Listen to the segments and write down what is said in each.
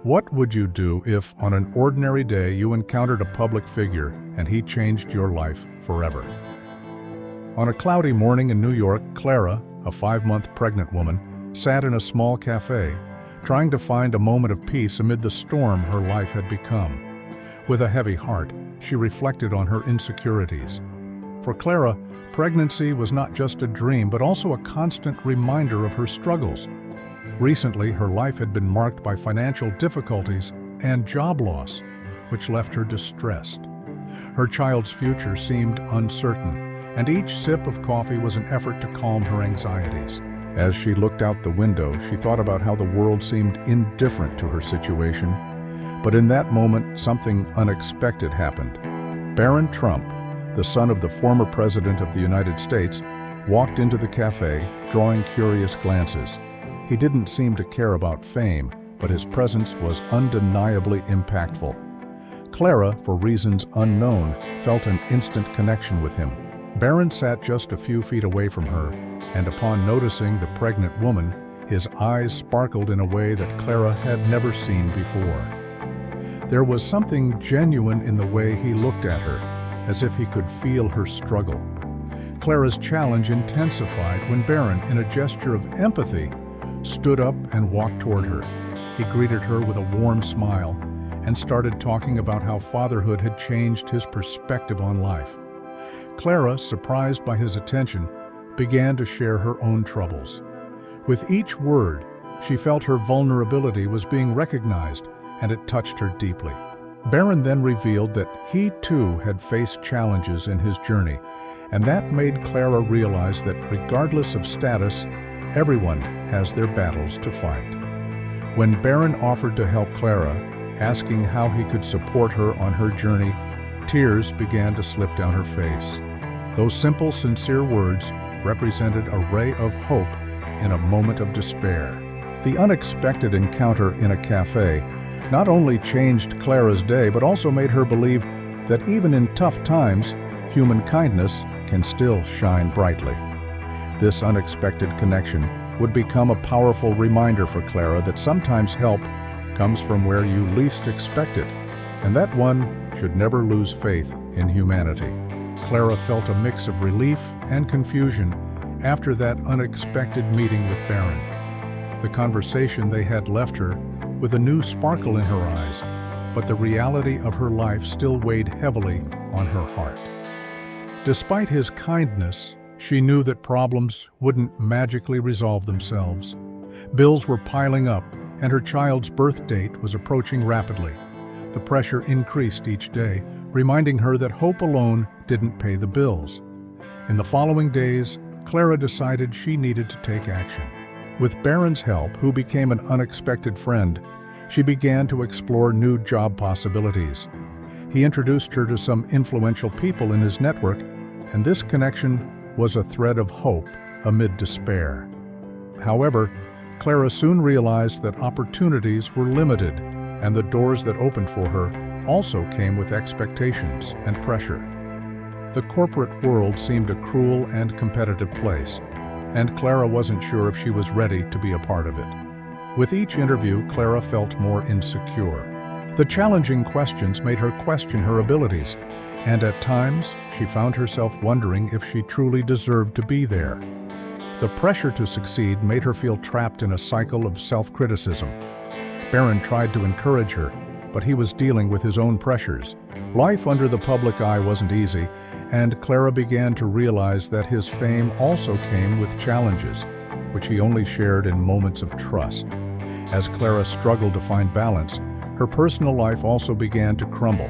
What would you do if, on an ordinary day, you encountered a public figure and he changed your life forever? On a cloudy morning in New York, Clara, a 5-month pregnant woman, sat in a small cafe, trying to find a moment of peace amid the storm her life had become. With a heavy heart, she reflected on her insecurities. For Clara, pregnancy was not just a dream, but also a constant reminder of her struggles. Recently, her life had been marked by financial difficulties and job loss, which left her distressed. Her child's future seemed uncertain, and each sip of coffee was an effort to calm her anxieties. As she looked out the window, she thought about how the world seemed indifferent to her situation. But in that moment, something unexpected happened. Barron Trump, the son of the former president of the United States, walked into the cafe, drawing curious glances. He didn't seem to care about fame, but his presence was undeniably impactful. Clara, for reasons unknown, felt an instant connection with him. Barron sat just a few feet away from her, and upon noticing the pregnant woman, his eyes sparkled in a way that Clara had never seen before. There was something genuine in the way he looked at her, as if he could feel her struggle. Clara's challenge intensified when Barron, in a gesture of empathy, stood up and walked toward her. He greeted her with a warm smile and started talking about how fatherhood had changed his perspective on life. Clara, surprised by his attention, began to share her own troubles. With each word, she felt her vulnerability was being recognized, and it touched her deeply. Barron then revealed that he too had faced challenges in his journey, and that made Clara realize that regardless of status, everyone has their battles to fight. When Barron offered to help Clara, asking how he could support her on her journey, tears began to slip down her face. Those simple, sincere words represented a ray of hope in a moment of despair. The unexpected encounter in a cafe not only changed Clara's day, but also made her believe that even in tough times, human kindness can still shine brightly. This unexpected connection would become a powerful reminder for Clara that sometimes help comes from where you least expect it, and that one should never lose faith in humanity. Clara felt a mix of relief and confusion after that unexpected meeting with Barron. The conversation they had left her with a new sparkle in her eyes, but the reality of her life still weighed heavily on her heart. Despite his kindness, she knew that problems wouldn't magically resolve themselves. Bills were piling up, and her child's birth date was approaching rapidly. The pressure increased each day, reminding her that hope alone didn't pay the bills. In the following days, Clara decided she needed to take action. With Barron's help, who became an unexpected friend, she began to explore new job possibilities. He introduced her to some influential people in his network, and this connection was a thread of hope amid despair. However, Clara soon realized that opportunities were limited, and the doors that opened for her also came with expectations and pressure. The corporate world seemed a cruel and competitive place, and Clara wasn't sure if she was ready to be a part of it. With each interview, Clara felt more insecure. The challenging questions made her question her abilities, and at times, she found herself wondering if she truly deserved to be there. The pressure to succeed made her feel trapped in a cycle of self-criticism. Barron tried to encourage her, but he was dealing with his own pressures. Life under the public eye wasn't easy, and Clara began to realize that his fame also came with challenges, which he only shared in moments of trust. As Clara struggled to find balance, her personal life also began to crumble.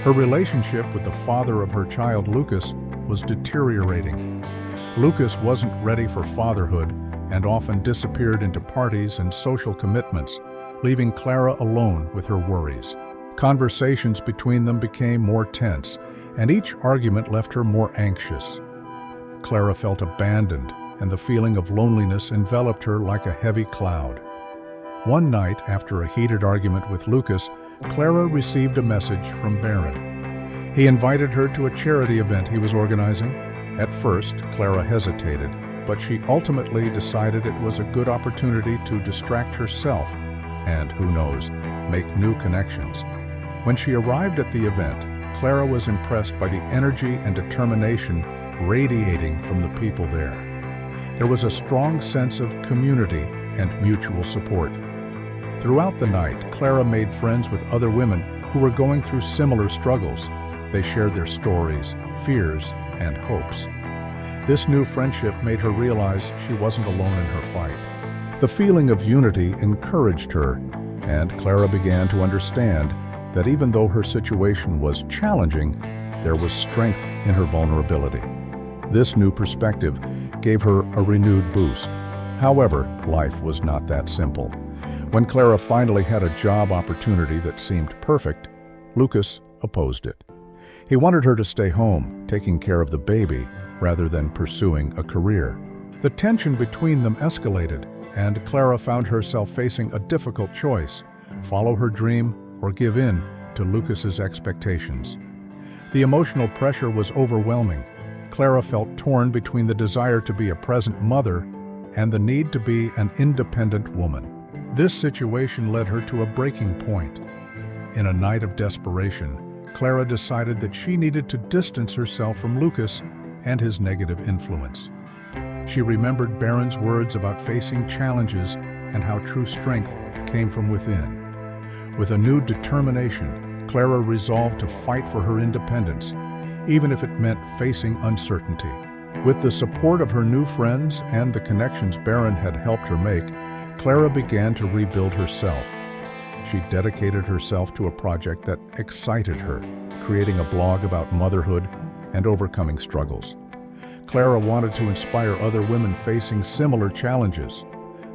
Her relationship with the father of her child, Lucas, was deteriorating. Lucas wasn't ready for fatherhood and often disappeared into parties and social commitments, leaving Clara alone with her worries. Conversations between them became more tense, and each argument left her more anxious. Clara felt abandoned, and the feeling of loneliness enveloped her like a heavy cloud. One night, after a heated argument with Lucas, Clara received a message from Barron. He invited her to a charity event he was organizing. At first, Clara hesitated, but she ultimately decided it was a good opportunity to distract herself and, who knows, make new connections. When she arrived at the event, Clara was impressed by the energy and determination radiating from the people there. There was a strong sense of community and mutual support. Throughout the night, Clara made friends with other women who were going through similar struggles. They shared their stories, fears, and hopes. This new friendship made her realize she wasn't alone in her fight. The feeling of unity encouraged her, and Clara began to understand that even though her situation was challenging, there was strength in her vulnerability. This new perspective gave her a renewed boost. However, life was not that simple. When Clara finally had a job opportunity that seemed perfect, Lucas opposed it. He wanted her to stay home, taking care of the baby, rather than pursuing a career. The tension between them escalated, and Clara found herself facing a difficult choice: follow her dream or give in to Lucas's expectations. The emotional pressure was overwhelming. Clara felt torn between the desire to be a present mother and the need to be an independent woman. This situation led her to a breaking point. In a night of desperation, Clara decided that she needed to distance herself from Lucas and his negative influence. She remembered Barron's words about facing challenges and how true strength came from within. With a new determination, Clara resolved to fight for her independence, even if it meant facing uncertainty. With the support of her new friends and the connections Barron had helped her make, Clara began to rebuild herself. She dedicated herself to a project that excited her, creating a blog about motherhood and overcoming struggles. Clara wanted to inspire other women facing similar challenges.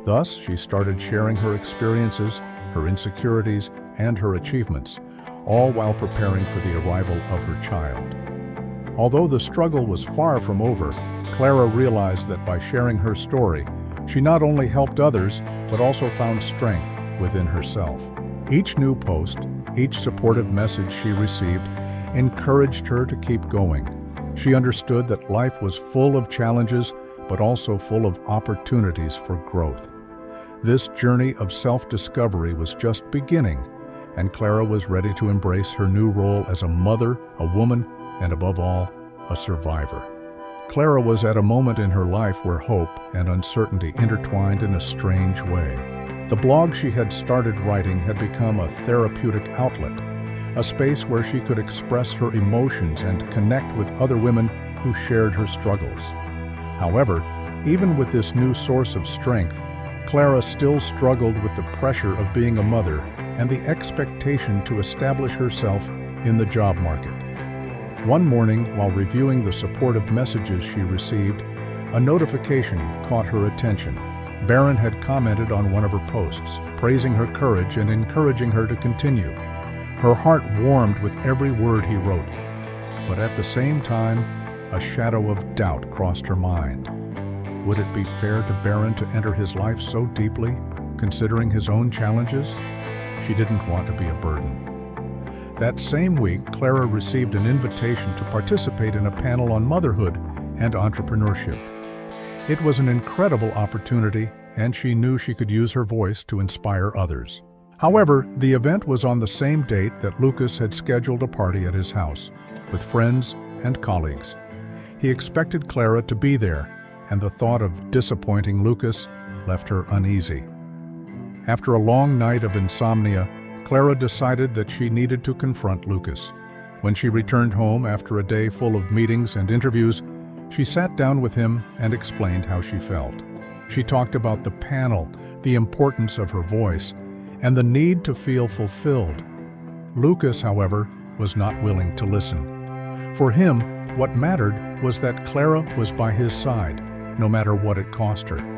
Thus, she started sharing her experiences, her insecurities, and her achievements, all while preparing for the arrival of her child. Although the struggle was far from over, Clara realized that by sharing her story, she not only helped others, but also found strength within herself. Each new post, each supportive message she received, encouraged her to keep going. She understood that life was full of challenges, but also full of opportunities for growth. This journey of self-discovery was just beginning, and Clara was ready to embrace her new role as a mother, a woman, and above all, a survivor. Clara was at a moment in her life where hope and uncertainty intertwined in a strange way. The blog she had started writing had become a therapeutic outlet, a space where she could express her emotions and connect with other women who shared her struggles. However, even with this new source of strength, Clara still struggled with the pressure of being a mother and the expectation to establish herself in the job market. One morning, while reviewing the supportive messages she received, a notification caught her attention. Barron had commented on one of her posts, praising her courage and encouraging her to continue. Her heart warmed with every word he wrote, but at the same time, a shadow of doubt crossed her mind. Would it be fair to Barron to enter his life so deeply, considering his own challenges? She didn't want to be a burden. That same week, Clara received an invitation to participate in a panel on motherhood and entrepreneurship. It was an incredible opportunity, and she knew she could use her voice to inspire others. However, the event was on the same date that Lucas had scheduled a party at his house, with friends and colleagues. He expected Clara to be there, and the thought of disappointing Lucas left her uneasy. After a long night of insomnia, Clara decided that she needed to confront Lucas. When she returned home after a day full of meetings and interviews, she sat down with him and explained how she felt. She talked about the panel, the importance of her voice, and the need to feel fulfilled. Lucas, however, was not willing to listen. For him, what mattered was that Clara was by his side, no matter what it cost her.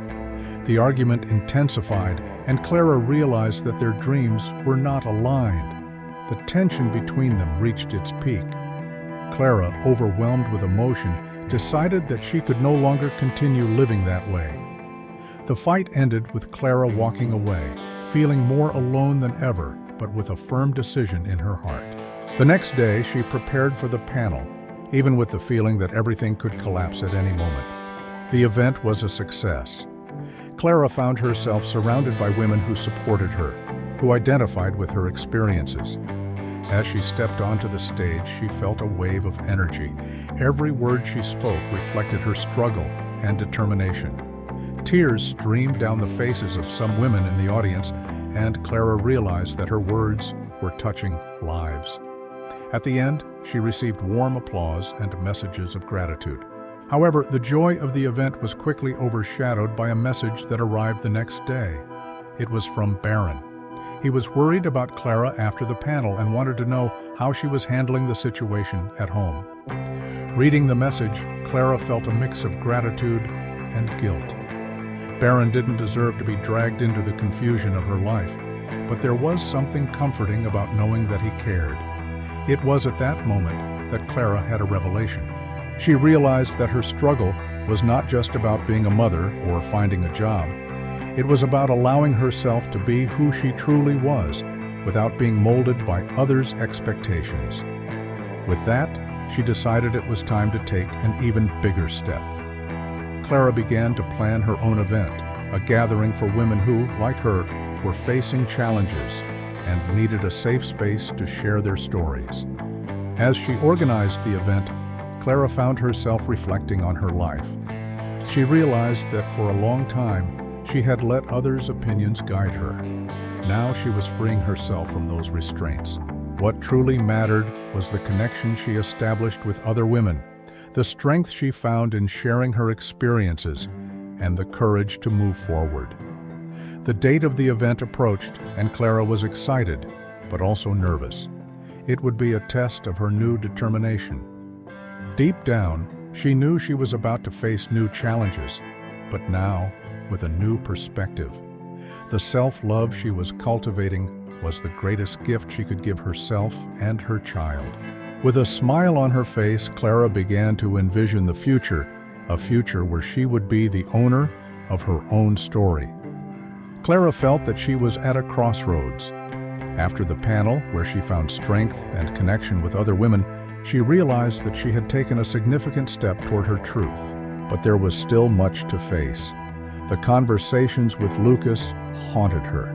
The argument intensified, and Clara realized that their dreams were not aligned. The tension between them reached its peak. Clara, overwhelmed with emotion, decided that she could no longer continue living that way. The fight ended with Clara walking away, feeling more alone than ever, but with a firm decision in her heart. The next day, she prepared for the panel, even with the feeling that everything could collapse at any moment. The event was a success. Clara found herself surrounded by women who supported her, who identified with her experiences. As she stepped onto the stage, she felt a wave of energy. Every word she spoke reflected her struggle and determination. Tears streamed down the faces of some women in the audience, and Clara realized that her words were touching lives. At the end, she received warm applause and messages of gratitude. However, the joy of the event was quickly overshadowed by a message that arrived the next day. It was from Barron. He was worried about Clara after the panel and wanted to know how she was handling the situation at home. Reading the message, Clara felt a mix of gratitude and guilt. Barron didn't deserve to be dragged into the confusion of her life, but there was something comforting about knowing that he cared. It was at that moment that Clara had a revelation. She realized that her struggle was not just about being a mother or finding a job. It was about allowing herself to be who she truly was, without being molded by others' expectations. With that, she decided it was time to take an even bigger step. Clara began to plan her own event, a gathering for women who, like her, were facing challenges and needed a safe space to share their stories. As she organized the event, Clara found herself reflecting on her life. She realized that for a long time, she had let others' opinions guide her. Now she was freeing herself from those restraints. What truly mattered was the connection she established with other women, the strength she found in sharing her experiences, and the courage to move forward. The date of the event approached, and Clara was excited, but also nervous. It would be a test of her new determination. Deep down, she knew she was about to face new challenges, but now, with a new perspective. The self-love she was cultivating was the greatest gift she could give herself and her child. With a smile on her face, Clara began to envision the future, a future where she would be the owner of her own story. Clara felt that she was at a crossroads. After the panel, where she found strength and connection with other women, she realized that she had taken a significant step toward her truth. But there was still much to face. The conversations with Lucas haunted her.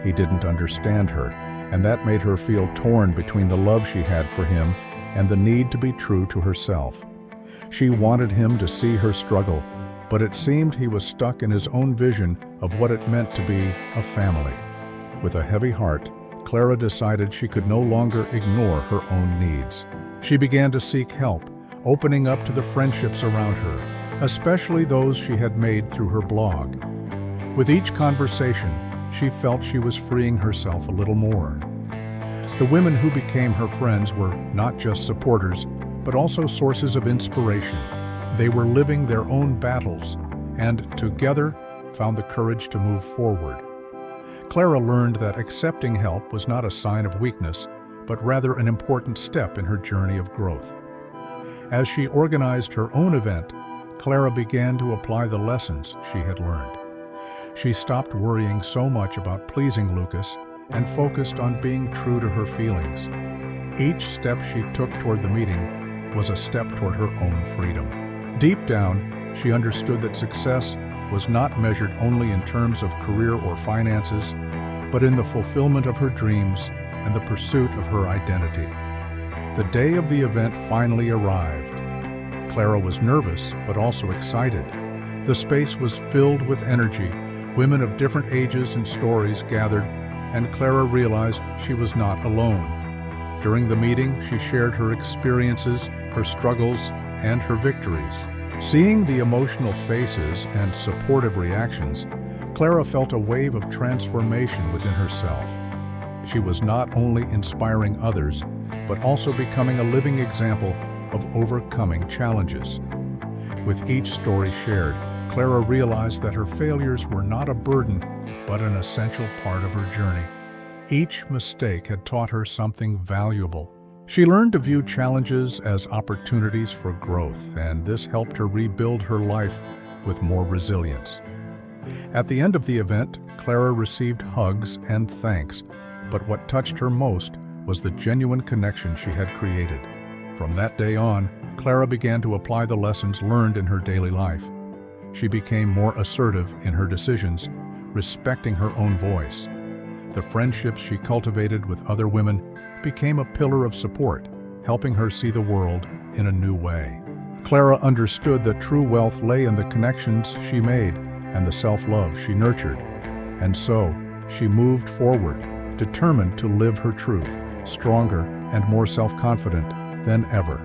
He didn't understand her, and that made her feel torn between the love she had for him and the need to be true to herself. She wanted him to see her struggle, but it seemed he was stuck in his own vision of what it meant to be a family. With a heavy heart, Clara decided she could no longer ignore her own needs. She began to seek help, opening up to the friendships around her, especially those she had made through her blog. With each conversation, she felt she was freeing herself a little more. The women who became her friends were not just supporters, but also sources of inspiration. They were living their own battles, and together found the courage to move forward. Clara learned that accepting help was not a sign of weakness, but rather an important step in her journey of growth. As she organized her own event, Clara began to apply the lessons she had learned. She stopped worrying so much about pleasing Lucas and focused on being true to her feelings. Each step she took toward the meeting was a step toward her own freedom. Deep down, she understood that success was not measured only in terms of career or finances, but in the fulfillment of her dreams and the pursuit of her identity. The day of the event finally arrived. Clara was nervous, but also excited. The space was filled with energy. Women of different ages and stories gathered, and Clara realized she was not alone. During the meeting, she shared her experiences, her struggles, and her victories. Seeing the emotional faces and supportive reactions, Clara felt a wave of transformation within herself. She was not only inspiring others, but also becoming a living example of overcoming challenges. With each story shared, Clara realized that her failures were not a burden, but an essential part of her journey. Each mistake had taught her something valuable. She learned to view challenges as opportunities for growth, and this helped her rebuild her life with more resilience. At the end of the event, Clara received hugs and thanks, but what touched her most was the genuine connection she had created. From that day on, Clara began to apply the lessons learned in her daily life. She became more assertive in her decisions, respecting her own voice. The friendships she cultivated with other women became a pillar of support, helping her see the world in a new way. Clara understood that true wealth lay in the connections she made and the self-love she nurtured. And so, she moved forward, determined to live her truth, stronger and more self-confident than ever.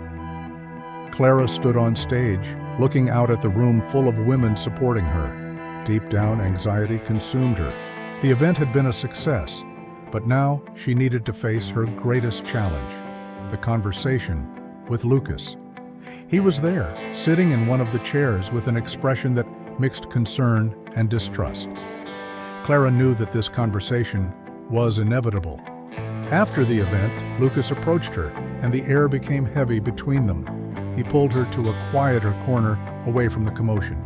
Clara stood on stage, looking out at the room full of women supporting her. Deep down, anxiety consumed her. The event had been a success, but now she needed to face her greatest challenge, the conversation with Lucas. He was there, sitting in one of the chairs with an expression that mixed concern and distrust. Clara knew that this conversation was inevitable. After the event, Lucas approached her, and the air became heavy between them. He pulled her to a quieter corner away from the commotion.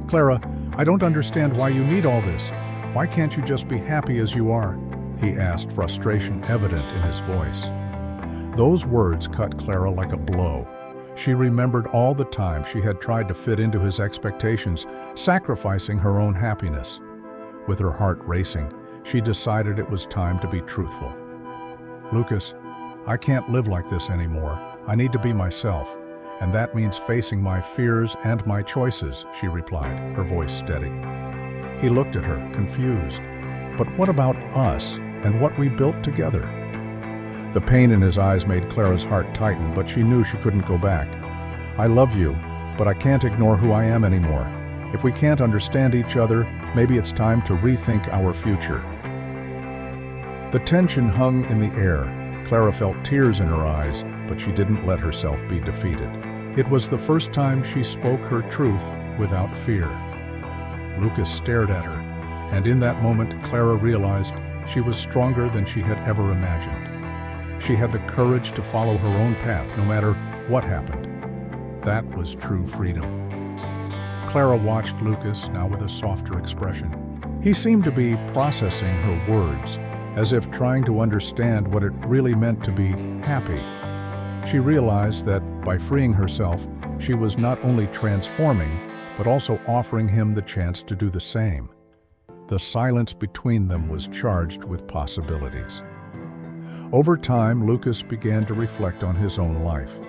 "Clara, I don't understand why you need all this. Why can't you just be happy as you are?" he asked, frustration evident in his voice. Those words cut Clara like a blow. She remembered all the time she had tried to fit into his expectations, sacrificing her own happiness. With her heart racing, she decided it was time to be truthful. "Lucas, I can't live like this anymore. I need to be myself, and that means facing my fears and my choices," she replied, her voice steady. He looked at her, confused. "But what about us and what we built together?" The pain in his eyes made Clara's heart tighten, but she knew she couldn't go back. "I love you, but I can't ignore who I am anymore. If we can't understand each other, maybe it's time to rethink our future." The tension hung in the air. Clara felt tears in her eyes, but she didn't let herself be defeated. It was the first time she spoke her truth without fear. Lucas stared at her, and in that moment Clara realized she was stronger than she had ever imagined. She had the courage to follow her own path no matter what happened. That was true freedom. Clara watched Lucas, now with a softer expression. He seemed to be processing her words, as if trying to understand what it really meant to be happy. She realized that by freeing herself, she was not only transforming, but also offering him the chance to do the same. The silence between them was charged with possibilities. Over time, Lucas began to reflect on his own life.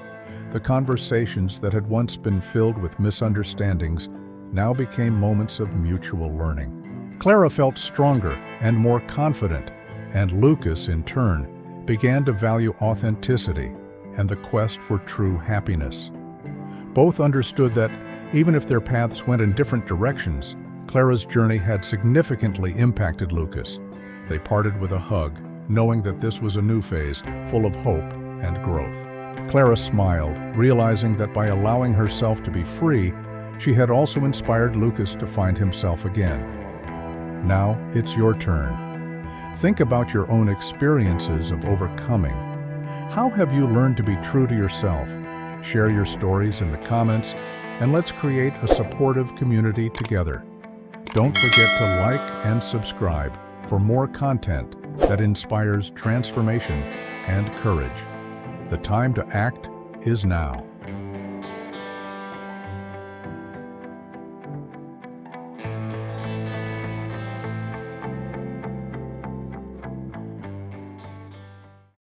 The conversations that had once been filled with misunderstandings now became moments of mutual learning. Clara felt stronger and more confident, and Lucas, in turn, began to value authenticity and the quest for true happiness. Both understood that, even if their paths went in different directions, Clara's journey had significantly impacted Lucas. They parted with a hug, knowing that this was a new phase, full of hope and growth. Clara smiled, realizing that by allowing herself to be free, she had also inspired Lucas to find himself again. Now it's your turn. Think about your own experiences of overcoming. How have you learned to be true to yourself? Share your stories in the comments, and let's create a supportive community together. Don't forget to like and subscribe for more content that inspires transformation and courage. The time to act is now.